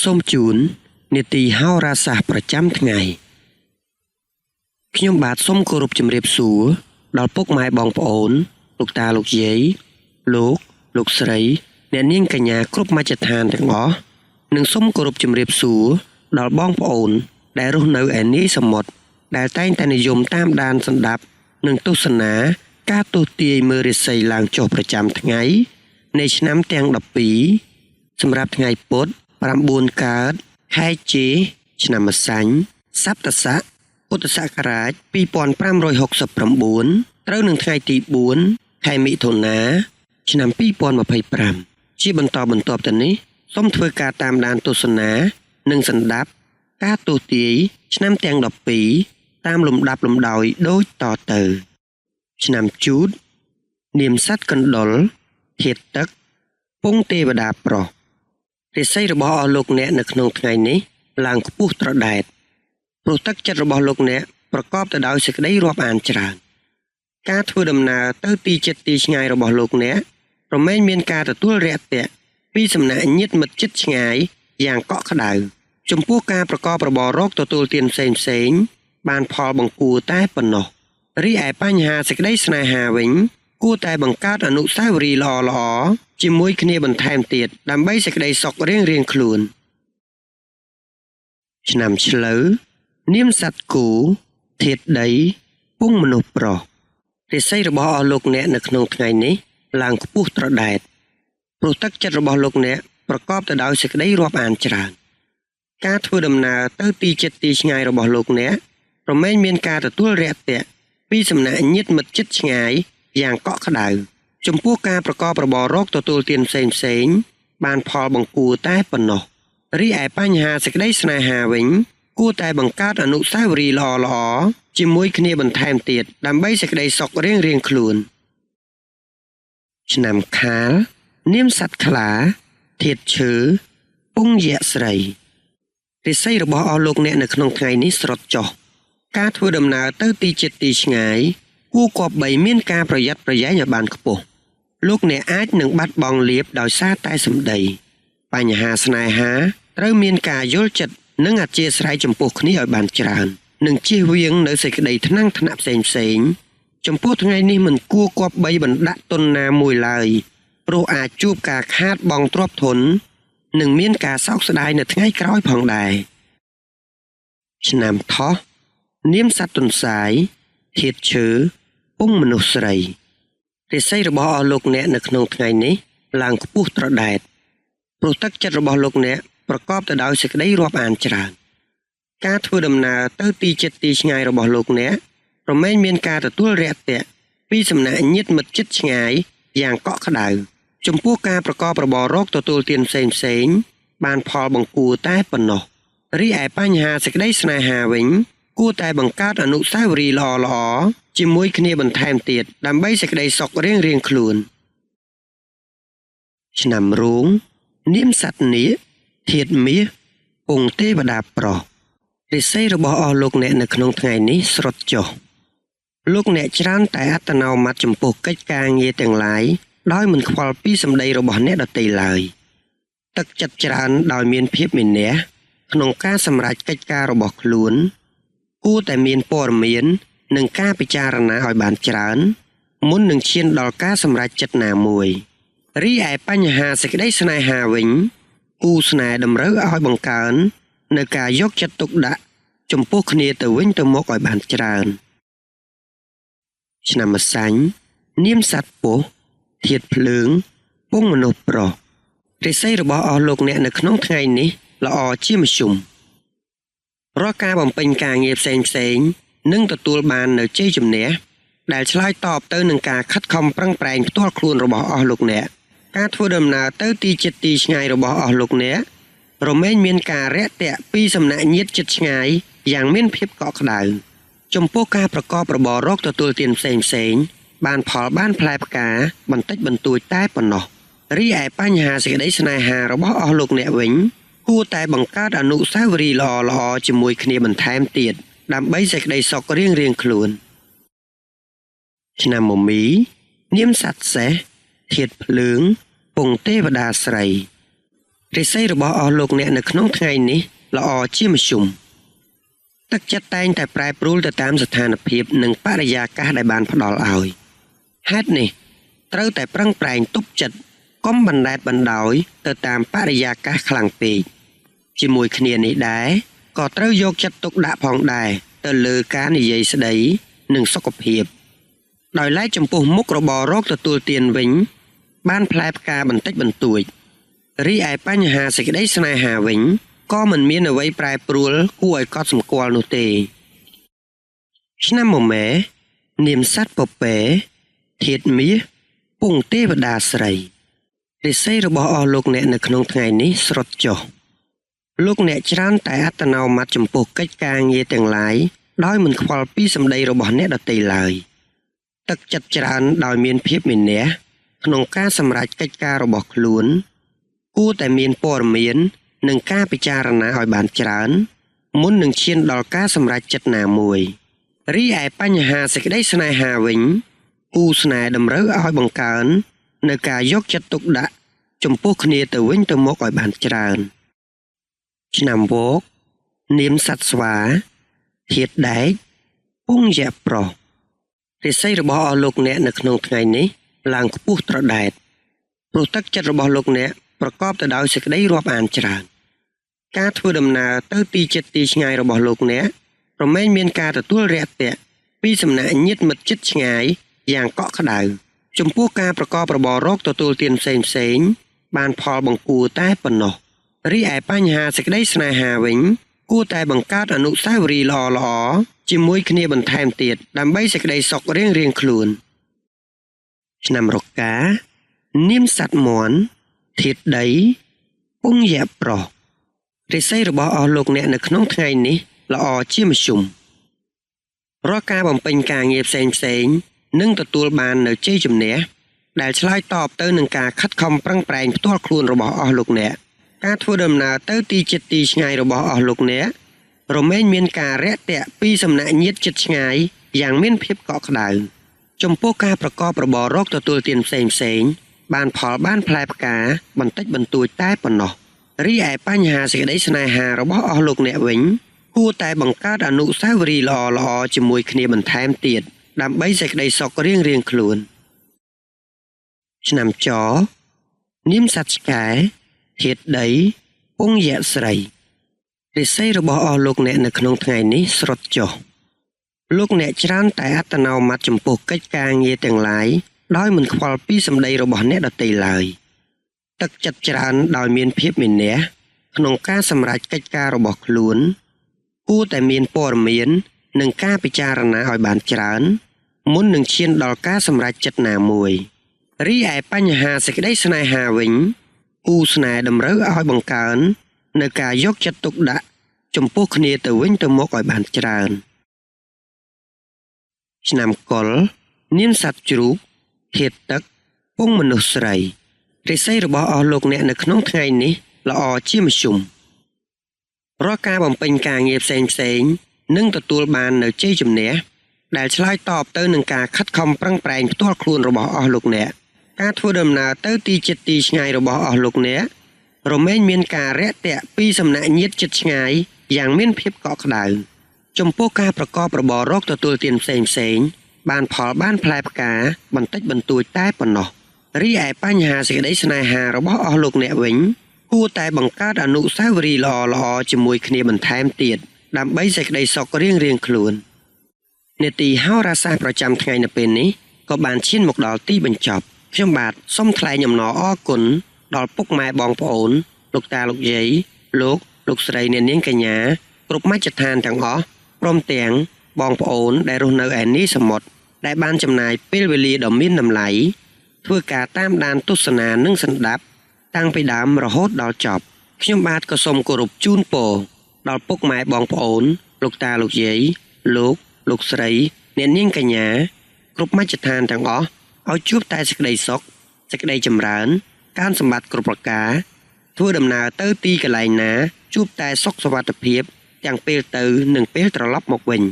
សូមជូននីតិហោរាសាស្ត្រប្រចាំថ្ងៃខ្ញុំបាទសូមគោរពជំរាបសួរដល់ពុកម៉ែបងប្អូនលោកតាលោកយាយលោកស្រីអ្នកនាងកញ្ញាគ្រប់មជ្ឈដ្ឋានទាំងអស់និងសូមគោរពជំរាបសួរដល់បងប្អូនដែលរស់នៅឯនាយសមុទ្រដែលតែងតែនិយមតាមដានសន្តាប់និងទស្សនាការទស្សន៍ទាយមើលរាសីឡើងចុះប្រចាំថ្ងៃនៃឆ្នាំទាំង12សម្រាប់ថ្ងៃពុធ9កើតខែចេឆ្នាំម្សាញ់សប្តស័កពុទ្ធសករាជ2569ត្រូវនឹងថ្ងៃទី4ខែមិថុនាឆ្នាំ2025ជាបន្តបន្ទាប់ទៅនេះសូមធ្វើការតាមដានទស្សនានិងសន្តាប់ការទស្សន៍ទាយឆ្នាំទាំង12តាមលំដាប់លំដោយដូចតទៅឆ្នាំជូតនាមសត្វកណ្ដុរធាតុទឹកពងទេវតាប្រុសរាសីរបស់អស់លោកអ្នកនៅក្នុងថ្ងៃនេះឡើងខ្ពស់ត្រដែតព្រោះទឹកចិត្តរបស់លោកអ្នកប្រកបទៅដោយសេចក្តីរាប់អានច្រើនការធ្វើដំណើរទៅទីជិតទីឆ្ងាយរបស់លោកអ្នករមែងមានការទទួលរាក់ទាក់ពីសំណាក់ញាតិមិត្តជិតឆ្ងាយយ៉ាងកក់ក្ដៅចំពោះការប្រកបរបររកទទួលទានផ្សេងបានផលបង្គួរតែប៉ុណ្ណោះរីឯបញ្ហាសេចក្តីស្នេហាវិញគួរតែបង្កើតអនុស្សាវរីយ៍ល្អៗជាមួយគ្នាបន្ថែមទៀតដើម្បីសេចក្តីសុខរៀងៗខ្លួនឆ្នាំឆ្លូវនាមសត្វគោធាតុដីពងមនុស្សប្រុសរាសីរបស់អស់លោកអ្នកនៅក្នុងថ្ងៃនេះឡើងខ្ពស់ត្រដែតព្រោះទឹកចិត្តរបស់លោកអ្នកប្រកបទៅដោយសេចក្តីរាប់អានច្រើនការធ្វើដំណើរទៅទីជិតទីឆ្ងាយរបស់លោកអ្នករមែងមានការទទួលរាក់ទាក់ពីសំណាក់ញាតិមិត្តជិតឆ្ងាយយ៉ាងកក់ក្ដៅចំពោះការប្រកបរបររកទទួលទានផ្សេងបានផលបង្គួរតែប៉ុណ្ណោះរីឯបញ្ហាសេចក្តីស្នេហាវិញគួរតែបង្កើតអនុស្សាវរីយ៍ល្អៗជាមួយគ្នាបន្ថែមទៀតដើម្បីសេចក្តីសុខរៀងៗខ្លួនឆ្នាំខាលនាមសត្វខ្លាធាតុឈើពងយៈស្រីរាសីរបស់អស់លោកអ្នកនៅក្នុងថ្ងៃនេះស្រុតចុះការធ្វើដំណើរទៅទីជិតទីឆ្ងាយគួរគប្បីមានការប្រយ័ត្នប្រយែងឲ្យបានខ្ពស់លោកអ្នកអាចនឹងបាត់បង់លៀបដោយសារតែសម្ដីបញ្ហាស្នេហាត្រូវមានការយល់ចិត្តនិងអធ្យាស្រ័យចំពោះគ្នាឲ្យបានច្រើននិងជៀសវាងនៅសេចក្តីថ្នាំងថ្នាក់ផ្សេងចំពោះថ្ងៃនេះមិនគួរគប្បីបណ្ដាក់ទុនណាមួយឡើយព្រោះអាចជួបការខាតបង់ទ្រព្យធននិងមានការសោកស្ដាយនៅថ្ងៃក្រោយផងដែរឆ្នាំថោះនាមសត្វទន្សាយធាតុឈើពងមនុស្សស្រីរាសីរបស់អស់លោកអ្នកនៅក្នុងថ្ងៃនេះឡើងខ្ពស់ត្រដែតព្រោះទឹកចិត្តរបស់លោកអ្នកប្រកបទៅដោយសេចក្តីរាប់អានច្រើនការធ្វើដំណើរទៅទីជិតទីឆ្ងាយរបស់លោកអ្នករមែងមានការទទួលរាក់ទាក់ពីសំណាក់ញាតិមិត្តជិតឆ្ងាយយ៉ាងកក់ក្ដៅចំពោះការប្រកបរបររកទទួលទានផ្សេងបានផលបង្គួរតែប៉ុណ្ណោះរីឯបញ្ហាសេចក្តីស្នេហាវិញគួរតែបង្កើតអនុស្សាវរីយ៍ល្អៗជាមួយគ្នាបន្ថែមទៀតដើម្បីសេចក្តីសុខរៀងៗខ្លួនឆ្នាំរោងនាមសត្វនាគធាតុមាសពងទេវតាប្រុសរាសីរបស់អស់លោកអ្នកនៅក្នុងថ្ងៃនេះស្រុតចុះលោកអ្នកច្រើនតែអត្តនោម័តចំពោះកិច្ចការងារទាំងឡាយដោយមិនខ្វល់ពីសម្ដីរបស់អ្នកដទៃឡើយទឹកចិត្តច្រើនដោយមានភាពមានះក្នុងការសម្រេចកិច្ចការរបស់ខ្លួនគួរតែមានព័ត៌មាននិងការពិចារណាឲ្យបានច្រើនមុននឹងឈានដល់ការសម្រេចចិត្តណាមួយរីឯបញ្ហាសេចក្តីស្នេហាវិញគូស្នេហ៍តម្រូវឲ្យបង្កើននៅការយកចិត្តទុកដាក់ចំពោះគ្នាទៅវិញទៅមកឲ្យបានច្រើនឆ្នាំម្សាញ់នាមសត្វពស់ធាតុភ្លើងពងមនុស្សប្រុសរាសីរបស់អស់លោកអ្នកនៅក្នុងថ្ងៃនេះល្អជាមធ្យមរាល់ការបំពេញការងារផ្សេងនឹងទទួលបាននៅជ័យជំនះដែលឆ្លើយតបទៅនឹងការខិតខំប្រឹងប្រែងផ្ទាល់ខ្លួនរបស់អស់លោកអ្នកការធ្វើដំណើរទៅទីជិតទីឆ្ងាយរបស់អស់លោកអ្នករមែងមានការរាក់ទាក់ពីសំណាក់ញាតិជិតឆ្ងាយយ៉ាងមានភាពកក់ក្ដៅចំពោះការប្រកបរបររកទទួលទានផ្សេងបានផលបានផ្លែផ្កាបន្តិចបន្តួចតែប៉ុណ្ណោះរីឯបញ្ហាសេចក្តីស្នេហារបស់អស់លោកអ្នកវិញគួរតែបង្កើតអនុស្សាវរីយ៍ល្អៗជាមួយគ្នាបន្ថែមទៀតដើម្បីសេចក្តីសុខរៀងៗខ្លួនឆ្នាំមមីនាមសត្វសេះធាតុភ្លើងពងទេវតាស្រី រិស័យរបស់អស់លោកអ្នកនៅក្នុងថ្ងៃនេះល្អជាមធ្យមទឹកចិត្តតែងតែប្រែប្រួលទៅតាមស្ថានភាពនិងបរិយាកាសដែលបានផ្ដល់ឲ្យហេតុនេះត្រូវតែប្រឹងប្រែងទប់ចិត្តកុំបណ្តែតបណ្ដោយទៅតាមបរិយាកាសខ្លាំងពេកជាមួយគ្នានេះដែរក៏ត្រូវយកចិត្តទុកដាក់ផងដែរទៅលើការនិយាយស្ដីនិងសុខភាពដោយឡែកចំពោះមុខរបររកទទួលទានវិញបានផ្លែផ្កាបន្តិចបន្តួចរីឯបញ្ហាសេចក្តីស្នេហាវិញក៏មិនមានអ្វីប្រែប្រួលគួរឲ្យកត់សម្គាល់នោះទេឆ្នាំមមែនាមសត្វពពែធាតុមាសពងទេវតាស្រីរិស័យរបស់អស់លោកអ្នកនៅក្នុងថ្ងៃនេះស្រុតចុះលោកអ្នកច្រើនតែអត្តនោម័តចំពោះកិច្ចការងារទាំងឡាយដោយមិនខ្វល់ពីសម្ដីរបស់អ្នកដទៃឡើយទឹកចិត្តច្រើនដោយមានភាពមានះក្នុងការសម្រេចកិច្ចការរបស់ខ្លួនគួរតែមានព័ត៌មាននិងការពិចារណាឲ្យបានច្រើនមុននឹងឈានដល់ការសម្រេចចិត្តណាមួយរីឯបញ្ហាសេចក្តីស្នេហាវិញគូស្នេហ៍តម្រូវឲ្យបង្កើននៅការយកចិត្តទុកដាក់ចំពោះគ្នាទៅវិញទៅមកឲ្យបានច្រើនឆ្នាំវោកនាមសត្វស្វាធាតុដែកពងយៈប្រុសរិស័យរបស់អស់លោកអ្នកនៅក្នុងថ្ងៃនេះឡើងខ្ពស់ត្រដែតព្រោះទឹកចិត្តរបស់លោកអ្នកប្រកបទៅដោយសេចក្តីរាប់អានច្រើនការធ្វើដំណើរទៅទីជិតទីឆ្ងាយរបស់លោកអ្នករមែងមានការទទួលរាក់ទាក់ពីសំណាក់ញាតិមិត្តជិតឆ្ងាយយ៉ាងកក់ក្ដៅចំពោះការប្រកបរបររកទទួលទានផ្សេងបានផលបង្គួរតែប៉ុណ្ណោះរីឯបញ្ហាសេចក្តីស្នេហាវិញគួរតែបង្កើតអនុស្សាវរីយ៍ល្អៗជាមួយគ្នាបន្ថែមទៀតដើម្បីសេចក្តីសុខរៀងៗខ្លួនឆ្នាំរកានាមសត្វមាន់ធាតុដីពងយៈប្រុសរិស័យរបស់អស់លោកអ្នកនៅក្នុងថ្ងៃនេះល្អជាមធ្យមរាល់ការបំពេញការងារផ្សេងនឹងទទួលបាននៅជ័យជំនះដែលឆ្លើយតបទៅនឹងការខិតខំប្រឹងប្រែងផ្ទាល់ខ្លួនរបស់អស់លោកអ្នកការធ្វើដំណើរទៅទីជិតទីឆ្ងាយរបស់អស់លោកអ្នករមែងមានការរាក់ទាក់ពីសំណាក់ញាតិជិតឆ្ងាយយ៉ាងមានភាពកក់ក្ដៅចំពោះការប្រកបរបររកទទួលទានផ្សេងបានផលបានផ្លែផ្កាបន្តិចបន្តួចតែប៉ុណ្ណោះរីឯបញ្ហាសេចក្តីស្នេហារបស់អស់លោកអ្នកវិញគួរតែបង្កើតអនុស្សាវរីយ៍ល្អៗជាមួយគ្នាបន្ថែមទៀតដើម្បីសេចក្តីសុខរៀងៗខ្លួនឆ្នាំចនាមសត្វឆ្កែធាតុដីពងយៈស្រីរិស័យរបស់អស់លោកអ្នកនៅក្នុងថ្ងៃនេះស្រុតចុះលោកអ្នកច្រើនតែអត្តនោម័តចំពោះកិច្ចការងារទាំងឡាយដោយមិនខ្វល់ពីសម្ដីរបស់អ្នកដទៃឡើយទឹកចិត្តច្រើនដោយមានភាពមានះក្នុងការសម្រេចកិច្ចការរបស់ខ្លួនគួរតែមានព័ត៌មាននិងការពិចារណាឲ្យបានច្រើនមុននឹងឈានដល់ការសម្រេចចិត្តណាមួយរីឯបញ្ហាសេចក្តីស្នេហាវិញគូស្នេហ៍តម្រូវឲ្យបង្កើននៅការយកចិត្តទុកដាក់ចំពោះគ្នាទៅវិញទៅមកឲ្យបានច្រើនឆ្នាំកុរនាមសត្វជ្រូកធាតុទឹកពងមនុស្សស្រីរិស័យរបស់អស់លោកអ្នកនៅក្នុងថ្ងៃនេះល្អជាមធ្យមរាល់ការបំពេញការងារផ្សេងនឹងទទួលបាននៅជ័យជំនះដែលឆ្លើយតបទៅនឹងការខិតខំប្រឹងប្រែងផ្ទាល់ខ្លួនរបស់អស់លោកអ្នកការធ្វើដំណើរទៅទីជិតទីឆ្ងាយរបស់អស់លោកអ្នករមែងមានការរាក់ទាក់ពីសំណាក់ញាតិជិតឆ្ងាយយ៉ាងមានភាពកក់ក្ដៅចំពោះការប្រកបរបររកទទួលទានផ្សេងបានផលបានផ្លែផ្កាបន្តិចបន្តួចតែប៉ុណ្ណោះរីឯបញ្ហាសេចក្តីស្នេហារបស់អស់លោកអ្នកវិញគួរតែបង្កើតអនុស្សាវរីយ៍ល្អៗជាមួយគ្នាបន្ថែមទៀតដើម្បីសេចក្តីសុខរៀងៗខ្លួននេតិហោរាសាស្ត្រប្រចាំថ្ងៃនៅពេលនេះក៏បានឈានមកដល់ទីបញ្ចប់ខ្ញុំបាទសូមថ្លែងអំណរអគុណដល់ពុកម៉ែបងប្អូនលោកតាលោកយាយលោកស្រីអ្នកនាងកញ្ញាគ្រប់មជ្ឈដ្ឋានទាំងអស់ព្រមទាំងបងប្អូនដែលរស់នៅឯនីសមុទ្រដែលបានចំណាយពេលវេលាដ៏មានតម្លៃធ្វើការតាមដានទស្សនានិងសន្តាប់តាំងពីដើមរហូតដល់ចប់ខ្ញុំបាទក៏សូមគោរពជូនពរដល់ពុកម៉ែបងប្អូនលោកតាលោកយាយលោកស្រីអ្នកនាងកញ្ញាគ្រប់មជ្ឈដ្ឋានទាំងអស់ឲ្យជួបតែសេចក្តីសុខសេចក្តីចម្រើនការសម្បត្តិគ្រប់ប្រការធ្វើដំណើរទៅទីកន្លែងណាជួបតែសុខសុវត្ថិភាពទាំងពេលទៅនិងពេលត្រឡប់មកវិញ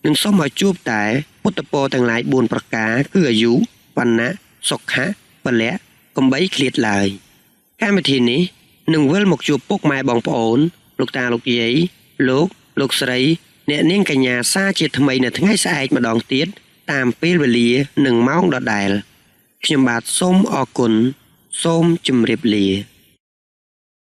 និងសូមឲ្យជួបតែពុទ្ធពរទាំងឡាយ4ប្រការគឺអាយុវណ្ណៈសុខៈពលៈកំបីឃ្លាតឡើយកម្មវិធីនេះ នឹងវិលមកជួបពុកម៉ែបងប្អូនលោកតាលោកយាយលោកស្រីអ្នកនាងកញ្ញាសាជាថ្មីនៅថ្ងៃស្អែកម្ដងទៀតតាមពេលវេលានិងម៉ោងដដែលខ្ញុំបាទសូមអរគុណសូមជម្រាបលា